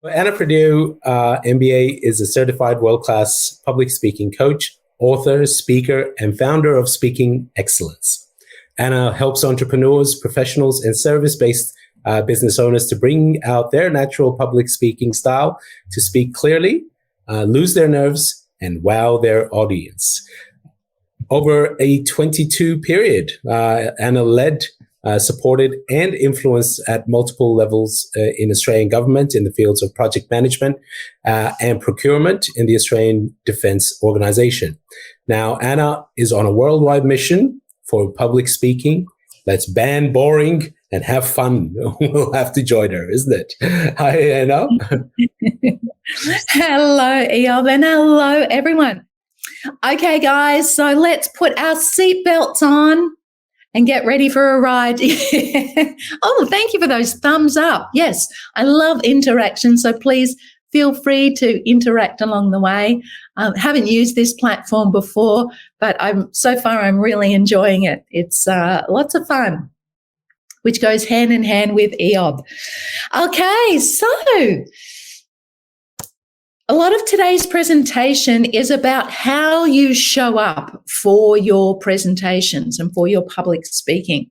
Well, Anna Purdue, MBA, is a certified world-class public speaking coach, author, speaker, and founder of Speaking Excellence. Anna helps entrepreneurs, professionals, and service-based business owners to bring out their natural public speaking style to speak clearly, lose their nerves, and wow their audience. Over a 22 period, Anna led, supported, and influenced at multiple levels in Australian government in the fields of project management and procurement in the Australian Defence Organisation. Now, Anna is on a worldwide mission for public speaking. Let's ban boring and have fun. We'll have to join her, isn't it? Hi, Anna. Hello, Eob, and hello, everyone. Okay, guys, so let's put our seatbelts on and get ready for a ride. Oh, thank you for those thumbs up. Yes, I love interaction, so please feel free to interact along the way. Haven't used this platform before, but so far I'm really enjoying it. It's lots of fun, which goes hand in hand with Eob. Okay, so a lot of today's presentation is about how you show up for your presentations and for your public speaking.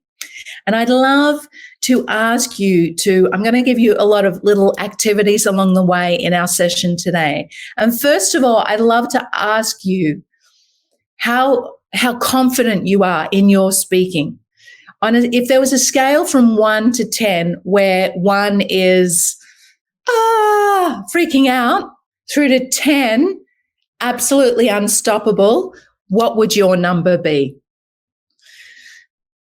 And I'd love to ask you I'm going to give you a lot of little activities along the way in our session today. And first of all, I'd love to ask you how confident you are in your speaking. If there was a scale from 1 to 10, where 1 is freaking out, through to 10, absolutely unstoppable, what would your number be?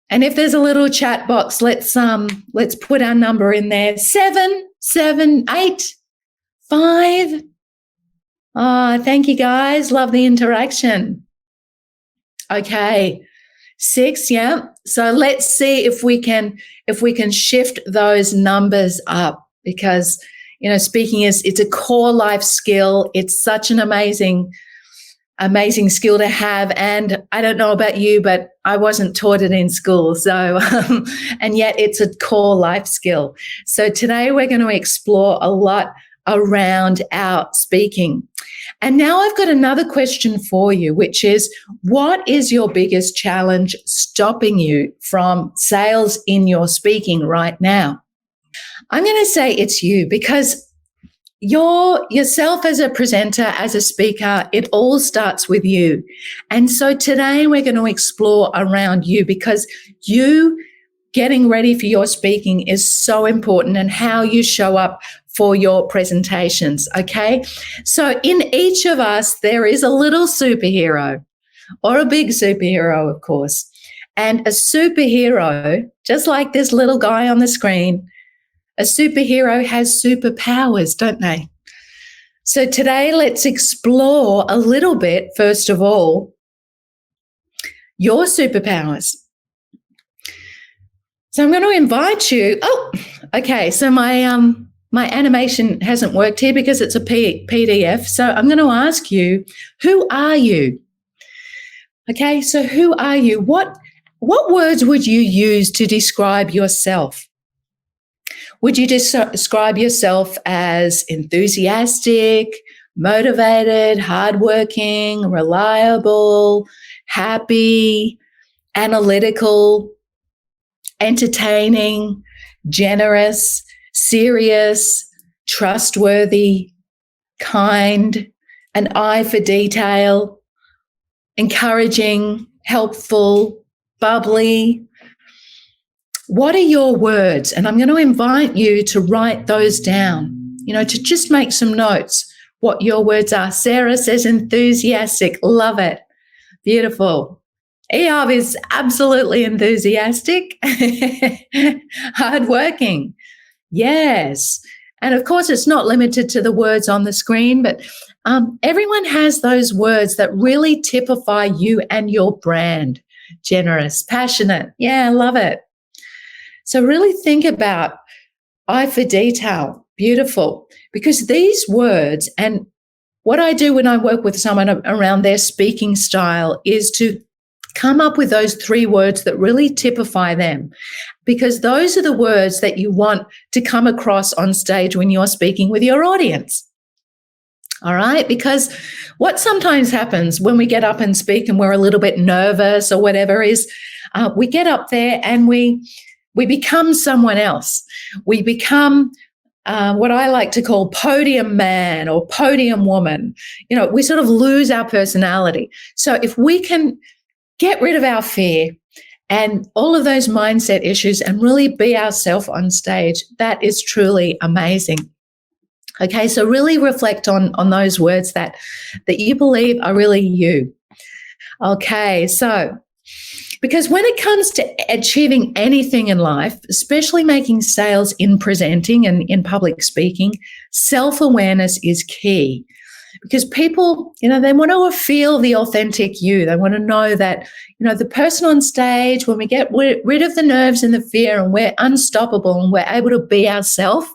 And if there's a little chat box, let's put our number in there. 7, 8, 5. Thank you, guys. Love the interaction. Okay. 6, yeah. So let's see if we can shift those numbers up, because speaking it's a core life skill. It's such an amazing skill to have. And I don't know about you, but I wasn't taught it in school. So, and yet it's a core life skill. So today we're going to explore a lot around our speaking. And now I've got another question for you, which is, what is your biggest challenge stopping you from sales in your speaking right now? I'm going to say it's you, because yourself as a presenter, as a speaker, it all starts with you. And so today we're going to explore around you, because you getting ready for your speaking is so important, and how you show up for your presentations, okay? So in each of us, there is a little superhero, or a big superhero, of course. And a superhero, just like this little guy on the screen, a superhero has superpowers, don't they? So today, let's explore a little bit, first of all, your superpowers. So I'm going to invite you. Oh, okay. So my animation hasn't worked here because it's a PDF. So I'm going to ask you, who are you? Okay. So who are you? What words would you use to describe yourself? Would you describe yourself as enthusiastic, motivated, hardworking, reliable, happy, analytical, entertaining, generous, serious, trustworthy, kind, an eye for detail, encouraging, helpful, bubbly? What are your words? And I'm going to invite you to write those down, to just make some notes, what your words are. Sarah says enthusiastic. Love it. Beautiful. Eob is absolutely enthusiastic. Hardworking. Yes. And of course, it's not limited to the words on the screen, but everyone has those words that really typify you and your brand. Generous, passionate. Yeah, I love it. So really think about eye for detail. Beautiful. Because these words, and what I do when I work with someone around their speaking style, is to Come up with those 3 words that really typify them, because those are the words that you want to come across on stage when you're speaking with your audience. All right? Because what sometimes happens when we get up and speak and we're a little bit nervous or whatever is we get up there and we become someone else. We become what I like to call podium man or podium woman. You know, we sort of lose our personality. So if we can get rid of our fear and all of those mindset issues and really be ourselves on stage, that is truly amazing. Okay, so really reflect on those words that you believe are really you. Okay, so because when it comes to achieving anything in life, especially making sales in presenting and in public speaking, self-awareness is key. Because people, you know, they want to feel the authentic you. They want to know that, you know, the person on stage, when we get rid of the nerves and the fear and we're unstoppable and we're able to be ourselves,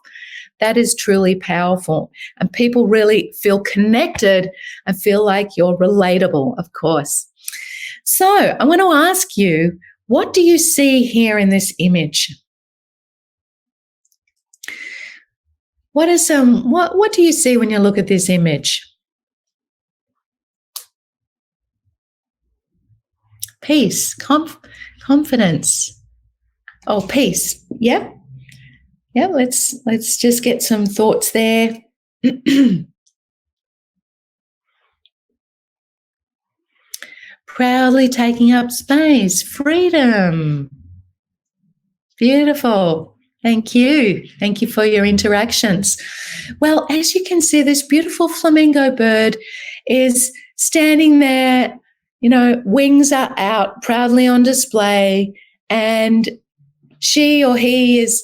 that is truly powerful. And people really feel connected and feel like you're relatable, of course. So I want to ask you, what do you see here in this image? What do you see when you look at this image? Peace, confidence. Oh, peace. Yep. Yeah, let's just get some thoughts there. Proudly taking up space, freedom. Beautiful. Thank you. Thank you for your interactions. Well, as you can see, this beautiful flamingo bird is standing there, you know, wings are out, proudly on display, and she or he is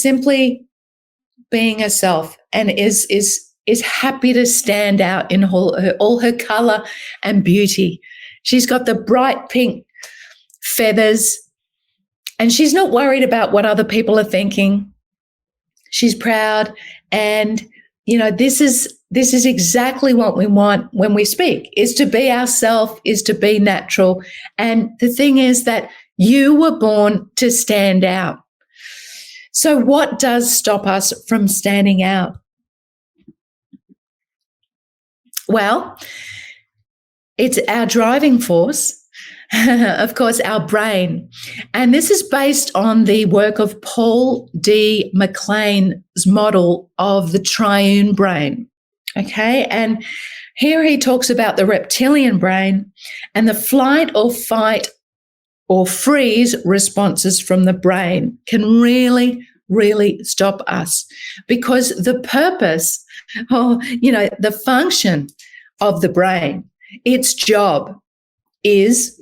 simply being herself and is happy to stand out in all her color and beauty. She's got the bright pink feathers and she's not worried about what other people are thinking. She's proud, and you know, this is exactly what we want when we speak, is to be ourselves, is to be natural. And the thing is that you were born to stand out. So what does stop us from standing out? Well, it's our driving force, of course, our brain. And this is based on the work of Paul D. MacLean's model of the triune brain. Okay, and here he talks about the reptilian brain and the flight or fight or freeze responses from the brain can really, really stop us, because the purpose, the function of the brain, its job is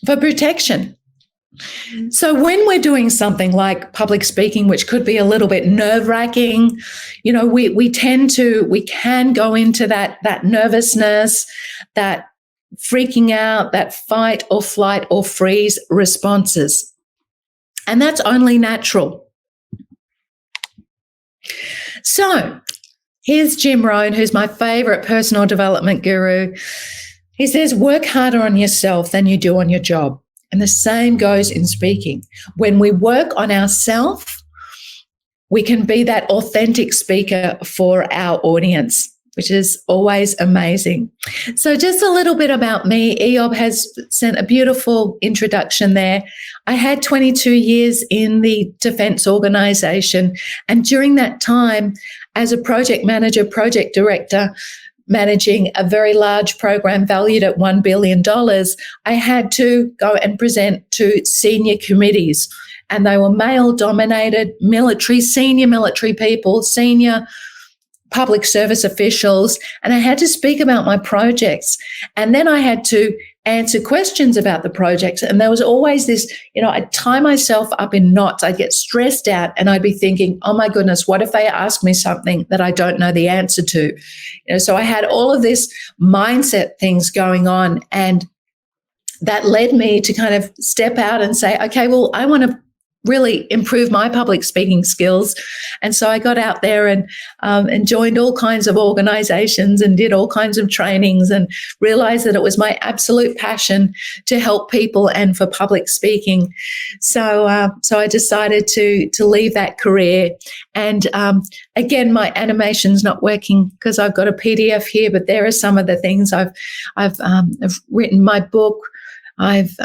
for protection. So when we're doing something like public speaking, which could be a little bit nerve-wracking, you know, we can go into that nervousness, that freaking out, that fight or flight or freeze responses. And that's only natural. So here's Jim Rohn, who's my favorite personal development guru. He says, work harder on yourself than you do on your job. And the same goes in speaking. When we work on ourselves, we can be that authentic speaker for our audience, which is always amazing. So just a little bit about me. Eob has sent a beautiful introduction there. I had 22 years in the Defence Organisation, and during that time, as a project manager, project director, managing a very large program valued at $1 billion, I had to go and present to senior committees, and they were male-dominated, senior military people, senior public service officials, and I had to speak about my projects. And then I had to answer questions about the projects. And there was always this, I'd tie myself up in knots. I'd get stressed out and I'd be thinking, oh my goodness, what if they ask me something that I don't know the answer to? So I had all of this mindset things going on, and that led me to kind of step out and say, okay, well, I want to really improve my public speaking skills. And so I got out there and joined all kinds of organizations and did all kinds of trainings, and realized that it was my absolute passion to help people and for public speaking. So I decided to leave that career. And again, my animation's not working because I've got a PDF here, but there are some of the things I've written my book. I've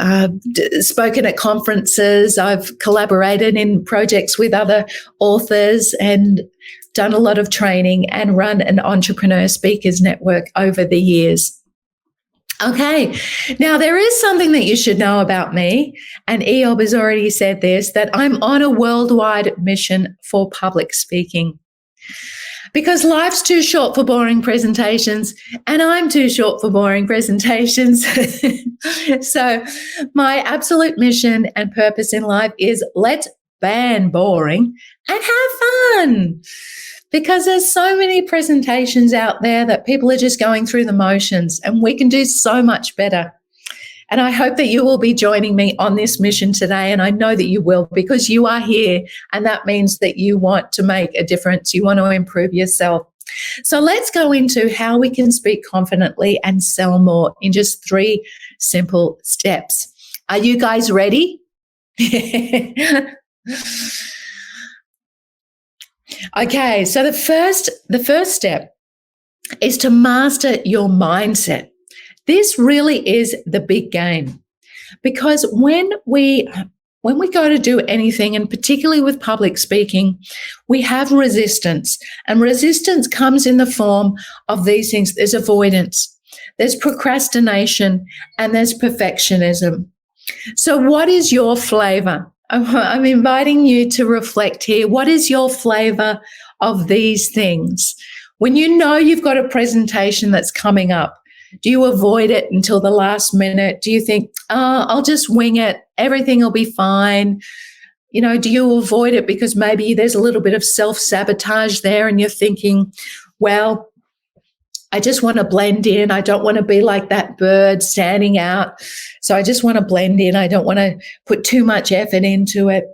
spoken at conferences. I've collaborated in projects with other authors and done a lot of training and run an entrepreneur speakers network over the years. Okay, now there is something that you should know about me, and Eob has already said this, that I'm on a worldwide mission for public speaking. Because life's too short for boring presentations, and I'm too short for boring presentations. So my absolute mission and purpose in life is let's ban boring and have fun. Because there's so many presentations out there that people are just going through the motions, and we can do so much better. And I hope that you will be joining me on this mission today. And I know that you will, because you are here. And that means that you want to make a difference. You want to improve yourself. So let's go into how we can speak confidently and sell more in just 3 simple steps. Are you guys ready? Okay, so the first step is to master your mindset. This really is the big game, because when we go to do anything, and particularly with public speaking, we have resistance, and resistance comes in the form of these things. There's avoidance, there's procrastination, and there's perfectionism. So what is your flavor? I'm inviting you to reflect here. What is your flavor of these things? When you know you've got a presentation that's coming up, do you avoid it until the last minute? Do you think, I'll just wing it, everything will be fine? You know, do you avoid it because maybe there's a little bit of self-sabotage there, and you're thinking, well, I just want to blend in. I don't want to be like that bird standing out. So I just want to blend in. I don't want to put too much effort into it.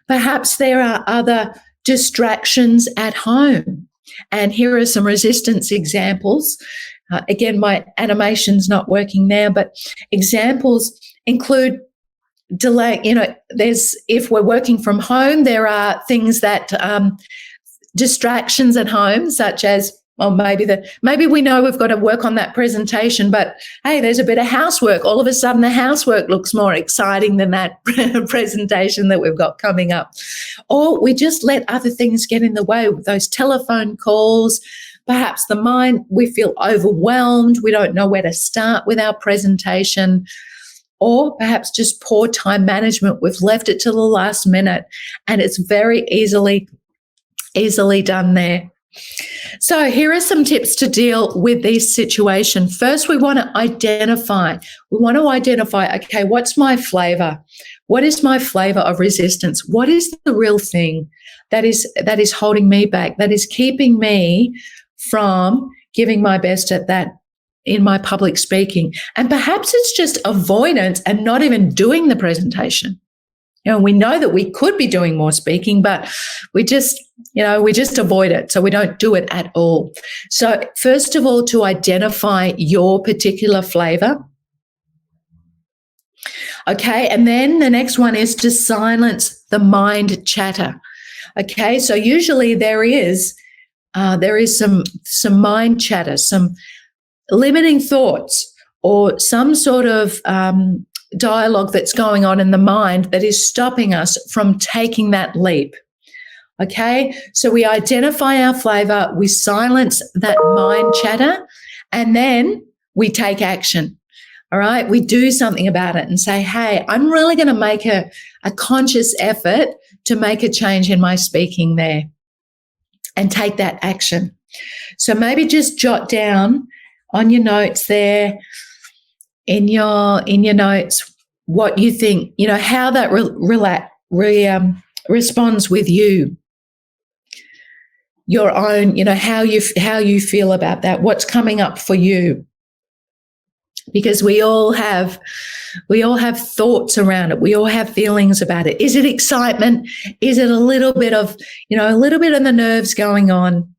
Perhaps there are other distractions at home. And here are some resistance examples. Again, my animation's not working there, but examples include delay. You know, if we're working from home, there are things that distractions at home, such as, well, maybe we know we've got to work on that presentation, but hey, there's a bit of housework. All of a sudden, the housework looks more exciting than that presentation that we've got coming up. Or we just let other things get in the way with those telephone calls. Perhaps the mind, we feel overwhelmed. We don't know where to start with our presentation. Or perhaps just poor time management. We've left it to the last minute, and it's very easily done there. So here are some tips to deal with this situation. First, we want to identify, okay, what's my flavor? What is my flavor of resistance? What is the real thing that is holding me back, that is keeping me from giving my best at that in my public speaking? And perhaps it's just avoidance and not even doing the presentation. You know, we know that we could be doing more speaking, but we just avoid it. So we don't do it at all. So first of all, to identify your particular flavor. Okay. And then the next one is to silence the mind chatter. Okay. So usually there is some mind chatter, some limiting thoughts, or some sort of dialogue that's going on in the mind that is stopping us from taking that leap. Okay, so we identify our flavor, we silence that mind chatter, and then we take action. All right, we do something about it and say, hey, I'm really going to make a conscious effort to make a change in my speaking there, and take that action. So maybe just jot down on your notes there, in your notes, what you think, you know, how that responds with you, your own, you know, how you feel about that, what's coming up for you. because we all have thoughts around it. We all have feelings about it. Is it excitement? Is it a little bit of, a little bit of the nerves going on?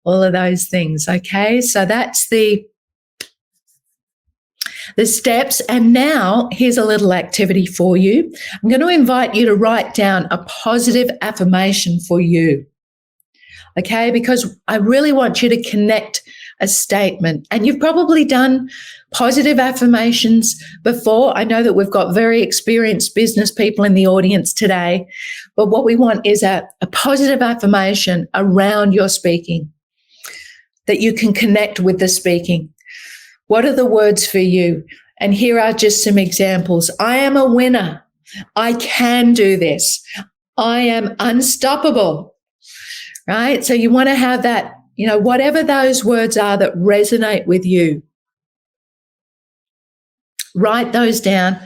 All of those things. Okay. So that's the steps. And now here's a little activity for you. I'm going to invite you to write down a positive affirmation for you. Okay. Because I really want you to connect a statement. And you've probably done positive affirmations before. I know that we've got very experienced business people in the audience today, but what we want is a positive affirmation around your speaking that you can connect with the speaking. What are the words for you? And here are just some examples. I am a winner. I can do this. I am unstoppable. Right? So you want to have that, whatever those words are that resonate with you. Write those down.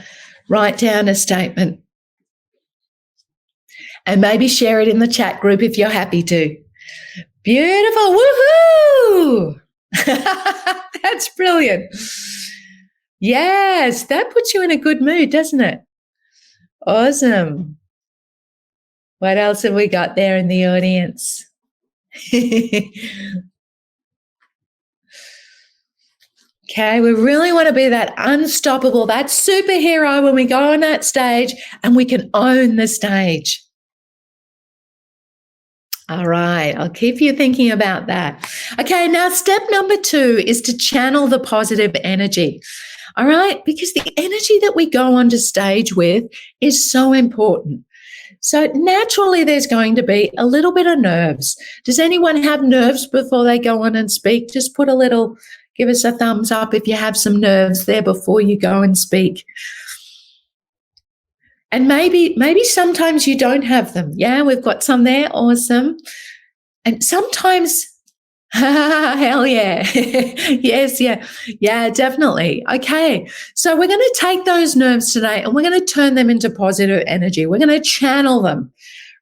Write down a statement. And maybe share it in the chat group if you're happy to. Beautiful. Woohoo! That's brilliant. Yes, that puts you in a good mood, doesn't it? Awesome. What else have we got there in the audience? Okay, we really want to be that unstoppable, that superhero when we go on that stage and we can own the stage. All right, I'll keep you thinking about that. Okay, now step number 2 is to channel the positive energy. All right, because the energy that we go onto stage with is so important. So naturally there's going to be a little bit of nerves. Does anyone have nerves before they go on and speak? Just give us a thumbs up if you have some nerves there before you go and speak. And maybe sometimes you don't have them. Yeah, we've got some there. Awesome. And sometimes, hell yeah. Yes, yeah. Yeah, definitely. Okay. So we're going to take those nerves today and we're going to turn them into positive energy. We're going to channel them,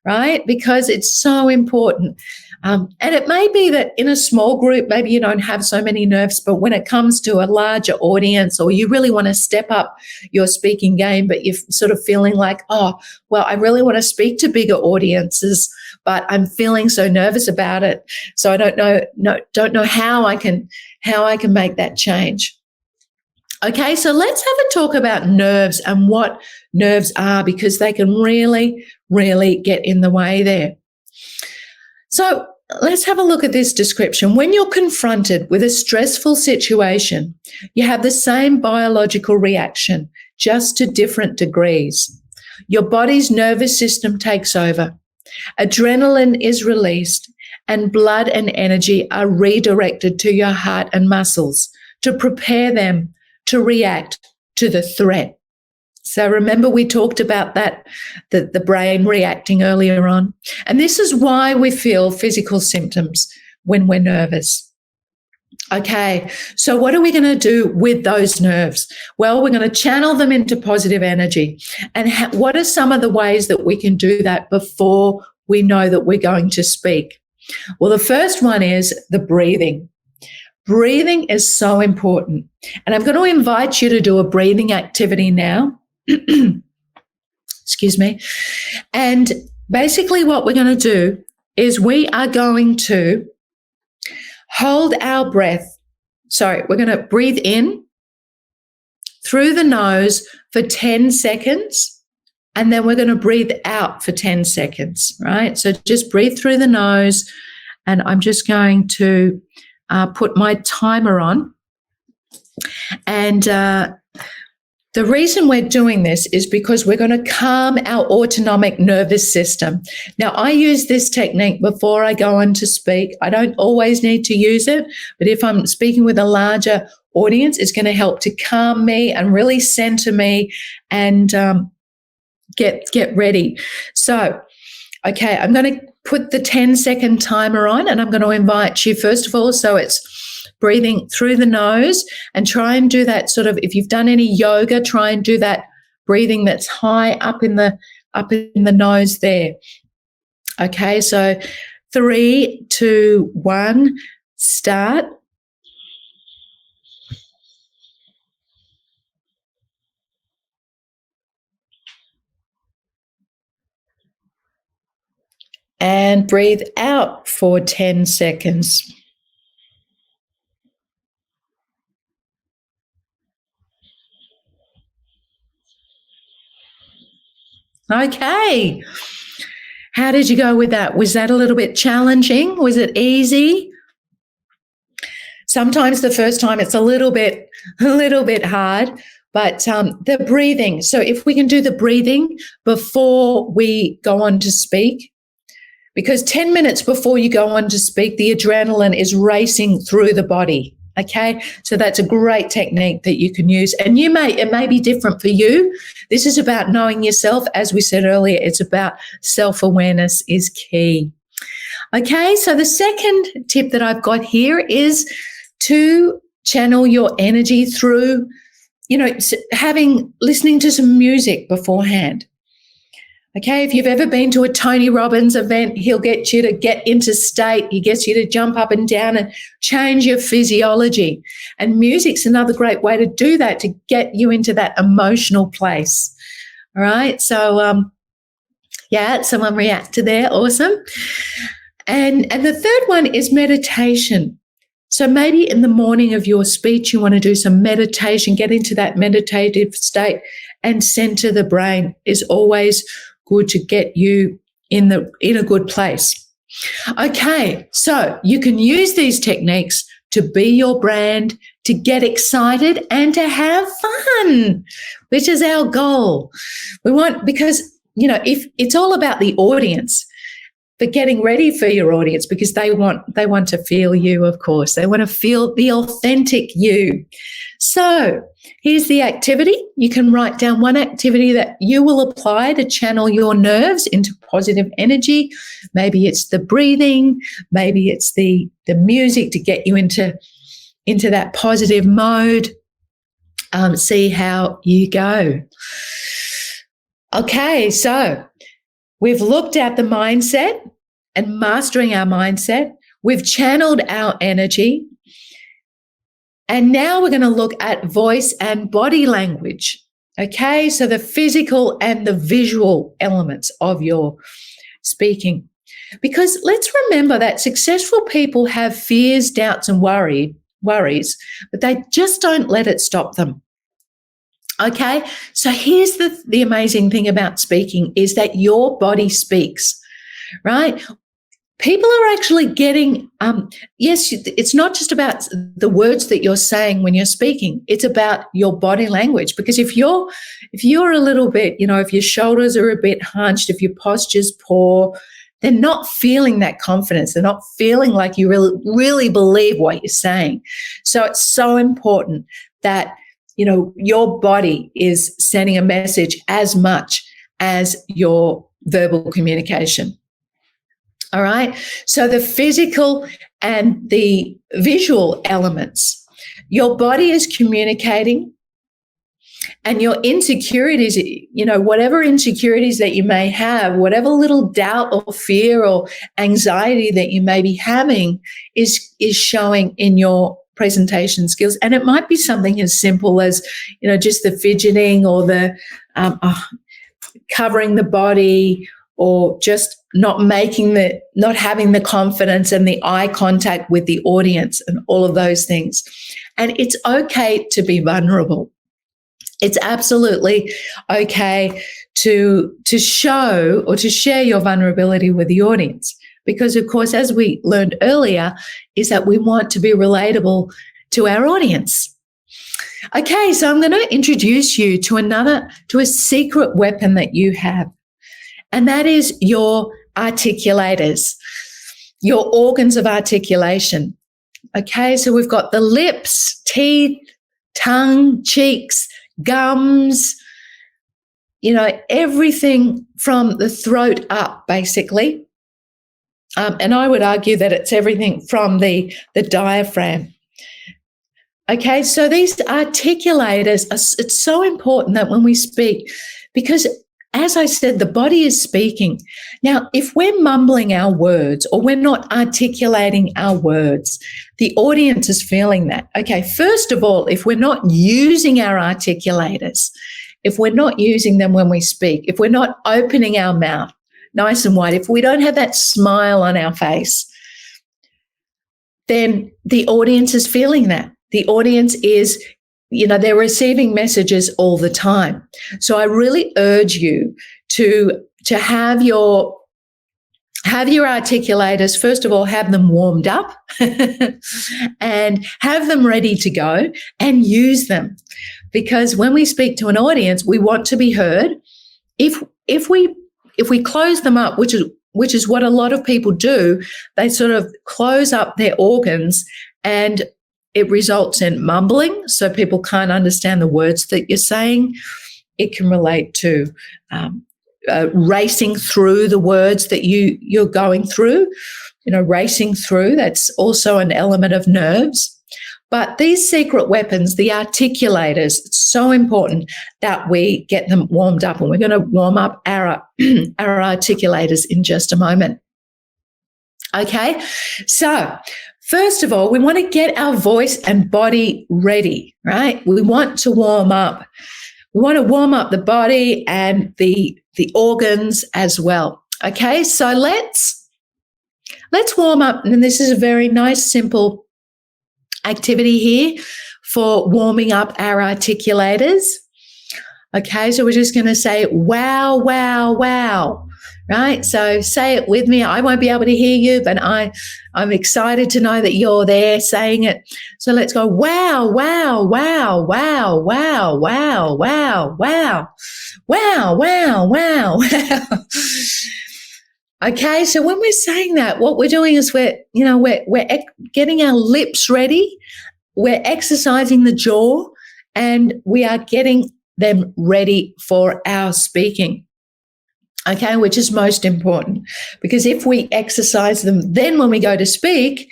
right? Because it's so important. And it may be that in a small group, maybe you don't have so many nerves, but when it comes to a larger audience or you really want to step up your speaking game, but you're sort of feeling like, oh, well, I really want to speak to bigger audiences, but I'm feeling so nervous about it. So I don't know how I can make that change. Okay, so let's have a talk about nerves and what nerves are, because they can really, really get in the way there. So let's have a look at this description. When you're confronted with a stressful situation, you have the same biological reaction, just to different degrees. Your body's nervous system takes over. Adrenaline is released, and blood and energy are redirected to your heart and muscles to prepare them to react to the threat. So remember we talked about that, the brain reacting earlier on. And this is why we feel physical symptoms when we're nervous. Okay, so what are we going to do with those nerves? Well, we're going to channel them into positive energy. And what are some of the ways that we can do that before we know that we're going to speak? Well, the first one is the breathing. Breathing is so important. And I'm going to invite you to do a breathing activity now. Excuse me. And basically what we're going to do is we are going to hold our breath. We're going to breathe in through the nose for 10 seconds, and then we're going to breathe out for 10 seconds, right? So just breathe through the nose, and I'm just going to put my timer on. And the reason we're doing this is because we're going to calm our autonomic nervous system. Now, I use this technique before I go on to speak. I don't always need to use it, but if I'm speaking with a larger audience, it's going to help to calm me and really center me and get ready. So, okay, I'm going to put the 10-second timer on, and I'm going to invite you, first of all, so it's breathing through the nose, and try and do that sort of, if you've done any yoga, try and do that breathing that's high up in the nose there. Okay, so 3, 2, 1, start. And breathe out for 10 seconds. Okay. How did you go with that? Was that a little bit challenging? Was it easy? Sometimes the first time it's a little bit hard, but the breathing. So if we can do the breathing before we go on to speak, because 10 minutes before you go on to speak, the adrenaline is racing through the body. Okay, so that's a great technique that you can use. And it may be different for you. This is about knowing yourself. As we said earlier, it's about self-awareness is key. Okay, so the second tip that I've got here is to channel your energy through, listening to some music beforehand. Okay, if you've ever been to a Tony Robbins event, he'll get you to get into state. He gets you to jump up and down and change your physiology. And music's another great way to do that, to get you into that emotional place. All right, so someone reacted there. Awesome. And the third one is meditation. So maybe in the morning of your speech, you want to do some meditation, get into that meditative state and center the brain is always good to get you in a good place. Okay, so you can use these techniques to be your brand, to get excited and to have fun, which is our goal. Because if it's all about the audience, but getting ready for your audience, because they want to feel you, of course. They want to feel the authentic you. So here's the activity. You can write down one activity that you will apply to channel your nerves into positive energy. Maybe it's the breathing. Maybe it's the music to get you into that positive mode. See how you go. Okay, so we've looked at the mindset and mastering our mindset. We've channeled our energy. And now we're going to look at voice and body language. Okay, so the physical and the visual elements of your speaking. Because let's remember that successful people have fears, doubts, and worries, but they just don't let it stop them. Okay, so here's the amazing thing about speaking is that your body speaks, right? People are actually getting, yes, it's not just about the words that you're saying when you're speaking. It's about your body language. Because if you're a little bit, if your shoulders are a bit hunched, if your posture's poor, they're not feeling that confidence. They're not feeling like you really believe what you're saying. So it's so important that, your body is sending a message as much as your verbal communication. All right. So the physical and the visual elements, your body is communicating, and your insecurities, whatever insecurities that you may have, whatever little doubt or fear or anxiety that you may be having is showing in your presentation skills. And it might be something as simple as, just the fidgeting or the covering the body, or just not having the confidence and the eye contact with the audience and all of those things. And it's okay to be vulnerable. It's absolutely okay to show or to share your vulnerability with the audience. Because, of course, as we learned earlier, is that we want to be relatable to our audience. Okay, so I'm going to introduce you to a secret weapon that you have. And that is your articulators, your organs of articulation. Okay, so we've got the lips, teeth, tongue, cheeks, gums, everything from the throat up, basically. And I would argue that it's everything from the diaphragm. Okay, so these articulators, it's so important that when we speak, because as I said, the body is speaking. Now, if we're mumbling our words or we're not articulating our words, the audience is feeling that. Okay, first of all, if we're not using our articulators, if we're not using them when we speak, if we're not opening our mouth, nice and wide, if we don't have that smile on our face, then the audience is feeling that. The audience is, they're receiving messages all the time. So I really urge you to have your articulators, first of all, have them warmed up and have them ready to go and use them. Because when we speak to an audience, we want to be heard. If we close them up, which is what a lot of people do, they sort of close up their organs and it results in mumbling, so people can't understand the words that you're saying. It can relate to racing through the words that you're going through, racing through. That's also an element of nerves. But these secret weapons, the articulators, it's so important that we get them warmed up, and we're going to warm up our articulators in just a moment. Okay, so first of all, we want to get our voice and body ready, right? We want to warm up. We want to warm up the body and the organs as well. Okay, so let's warm up, and this is a very nice, simple activity here for warming up our articulators. Okay, so we're just going to say, wow, wow, wow, right? So say it with me. I won't be able to hear you, but I'm excited to know that you're there saying it. So let's go, wow, wow, wow, wow, wow, wow, wow, wow, wow, wow, wow, wow. Okay, so when we're saying that, what we're doing is we're getting our lips ready, we're exercising the jaw, and we are getting them ready for our speaking. Okay, which is most important, because if we exercise them, then when we go to speak,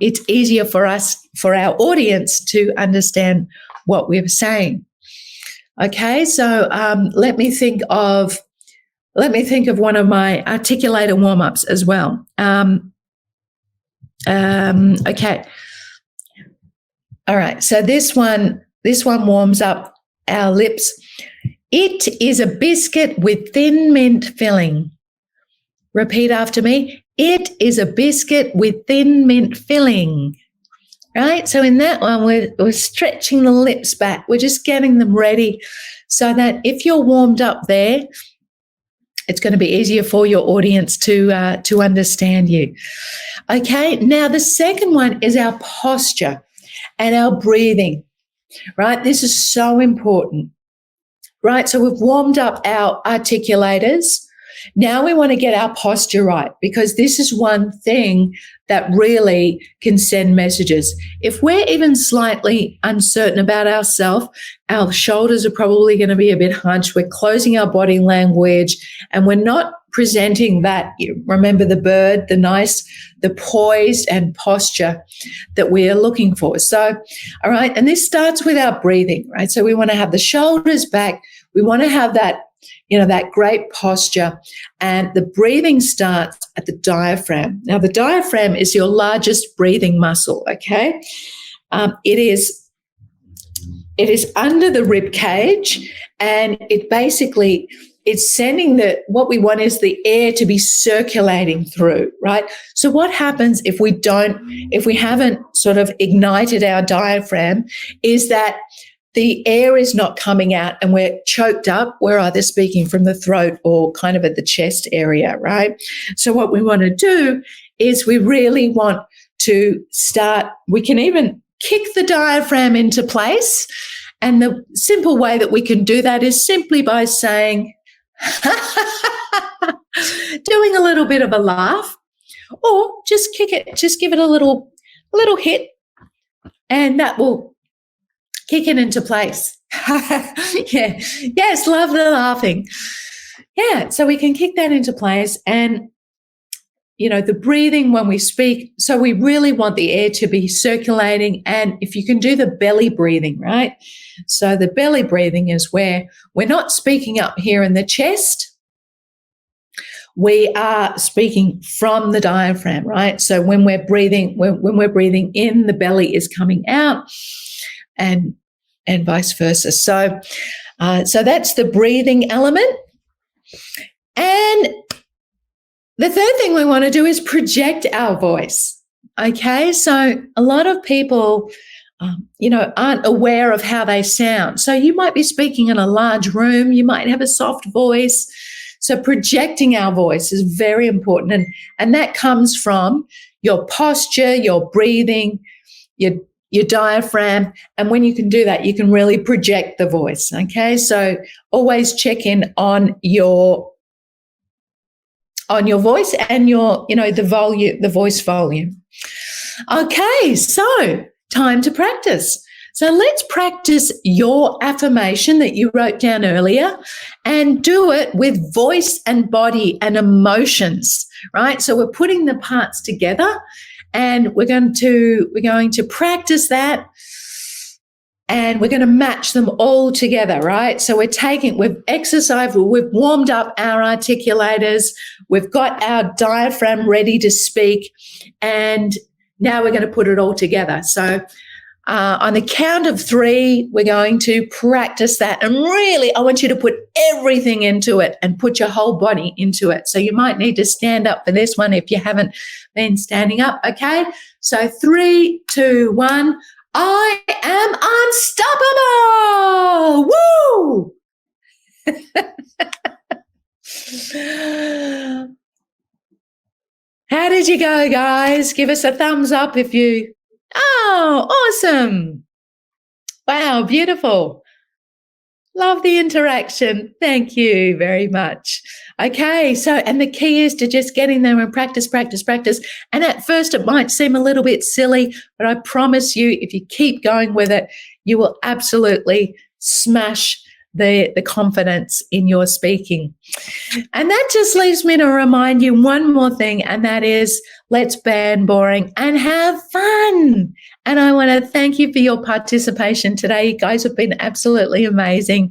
it's easier for our audience to understand what we're saying. Okay, so let me think of one of my articulator warm-ups as well. Okay. All right. So this one warms up our lips. It is a biscuit with thin mint filling. Repeat after me. It is a biscuit with thin mint filling. Right? So in that one, we're stretching the lips back. We're just getting them ready so that if you're warmed up there, it's going to be easier for your audience to understand you. Okay, now the second one is our posture and our breathing, right? This is so important, right? So we've warmed up our articulators. Now we want to get our posture right, because this is one thing that really can send messages. If we're even slightly uncertain about ourselves, our shoulders are probably going to be a bit hunched. We're closing our body language and we're not presenting that, remember the bird, the poised and posture that we are looking for. So, all right, and this starts with our breathing, right? So we want to have the shoulders back. We want to have that, that great posture, and the breathing starts at the diaphragm. Now, the diaphragm is your largest breathing muscle, okay? It is under the rib cage, and it's sending what we want is the air to be circulating through, right? So what happens if we haven't sort of ignited our diaphragm is that the air is not coming out and we're choked up. We're either speaking from the throat or kind of at the chest area, right? So what we want to do is we really want to we can even kick the diaphragm into place. And the simple way that we can do that is simply by saying, doing a little bit of a laugh, or just kick it, just give it a little hit, and that will kick it into place. Yeah. Yes, love the laughing. Yeah, so we can kick that into place. And, the breathing when we speak, so we really want the air to be circulating. And if you can do the belly breathing, right? So the belly breathing is where we're not speaking up here in the chest. We are speaking from the diaphragm, right? So when we're breathing, when we're breathing in, the belly is coming out, and vice versa. So that's the breathing element. And The third thing we want to do is project our voice. Okay, so a lot of people, aren't aware of how they sound. So you might be speaking in a large room, you might have a soft voice. So projecting our voice is very important. And that comes from your posture, your breathing, your diaphragm. And when you can do that, you can really project the voice. Okay, so always check in on your voice and the voice volume. Okay, so time to practice. So let's practice your affirmation that you wrote down earlier and do it with voice and body and emotions, right? So we're putting the parts together and we're going to practice that, and we're going to match them all together, right? So we've exercised, we've warmed up our articulators, we've got our diaphragm ready to speak, and now we're going to put it all together. So on the count of 3, we're going to practice that. And really, I want you to put everything into it and put your whole body into it. So you might need to stand up for this one if you haven't been standing up, okay? So 3, 2, 1. I am unstoppable. Woo! How did you go, guys? Give us a thumbs up if you... Oh, awesome. Wow, beautiful. Love the interaction. Thank you very much. Okay, so, and the key is to just get in there and practice. And at first it might seem a little bit silly, but I promise you, if you keep going with it, you will absolutely smash the confidence in your speaking. And that just leaves me to remind you one more thing, and that is, let's ban boring and have fun. And I want to thank you for your participation today. You guys have been absolutely amazing.